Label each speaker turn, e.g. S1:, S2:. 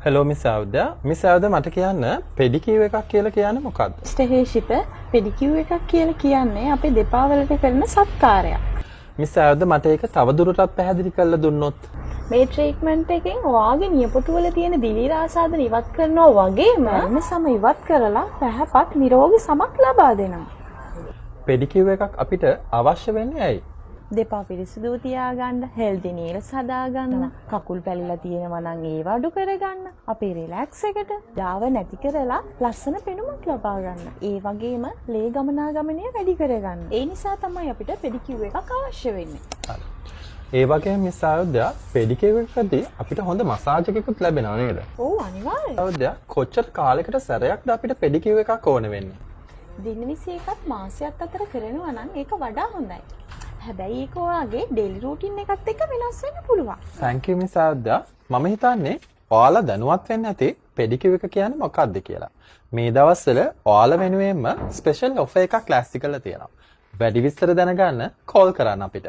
S1: Hello miss Avudya. Miss Avudya මට කියන්න පෙඩිකියුර් එකක් කියලා කියන්නේ මොකක්ද?
S2: ස්ටේහිෂිත පෙඩිකියුර් එකක් කියලා කියන්නේ අපේ දෙපා වලට කරන සත්කාරයක්.
S1: මිස් අවුද්‍යා මට ඒක තවදුරටත් පැහැදිලි කරලා දුන්නොත්.
S2: මේ ට්‍රීට්මන්ට් එකෙන් ඔයාගේ නියපොතු වල තියෙන දිලීර ආසාදන ඉවත් කරනවා වගේම මේ සම ඉවත් කරලා පැහැපත් නිරෝගී සමක් ලබා දෙනවා.
S1: පෙඩිකියුර් එකක් අපිට අවශ්‍ය වෙන්නේ ඇයි?
S2: දෙපා පිරිසිදු තියාගන්න, හෙල්දි නීල්ස් හදාගන්න, කකුල් පැලිලා තියෙනවා නම් ඒව අඩු කරගන්න, අපේ රිලැක්ස් එකට දාව නැති කරලා ලස්සන පෙනුමක් ලබා ගන්න. ඒ වගේම ලේ ගමනාගමනය වැඩි කරගන්න. ඒ නිසා තමයි අපිට පෙඩිකියුර් එකක් අවශ්‍ය වෙන්නේ.
S1: ඒ වගේම මිස් අවුද්‍යා පෙඩිකියුර් එකකදී අපිට හොඳ මසාජ් එකකුත් ලැබෙනවා නේද?
S2: ඔව් අනිවාර්යයෙන්.
S1: අවුද්‍යා කොච්චර කාලයකට සැරයක්ද අපිට පෙඩිකියුර් එකක් ඕන වෙන්නේ?
S2: දින 21ක් මාසයක් අතර කරනවා නම් ඒක වඩා හොඳයි. හැබැයි ඒක ඔයාගේ ඩේලි රූටින් එකත් එක්ක වෙනස් වෙන්න පුළුවන්.
S1: Thank you miss Avudya. මම හිතන්නේ ඔයාලා දැනුවත් වෙන්න ඇති පෙඩිකියුර් එක කියන්නේ මොකක්ද කියලා. මේ දවස්වල ඔයාලා වෙනුවෙන්ම ස්පෙෂල් ඔෆර් එකක් ක්ලාස් එකල තියෙනවා. වැඩි විස්තර දැනගන්න කෝල් කරන්න අපිට.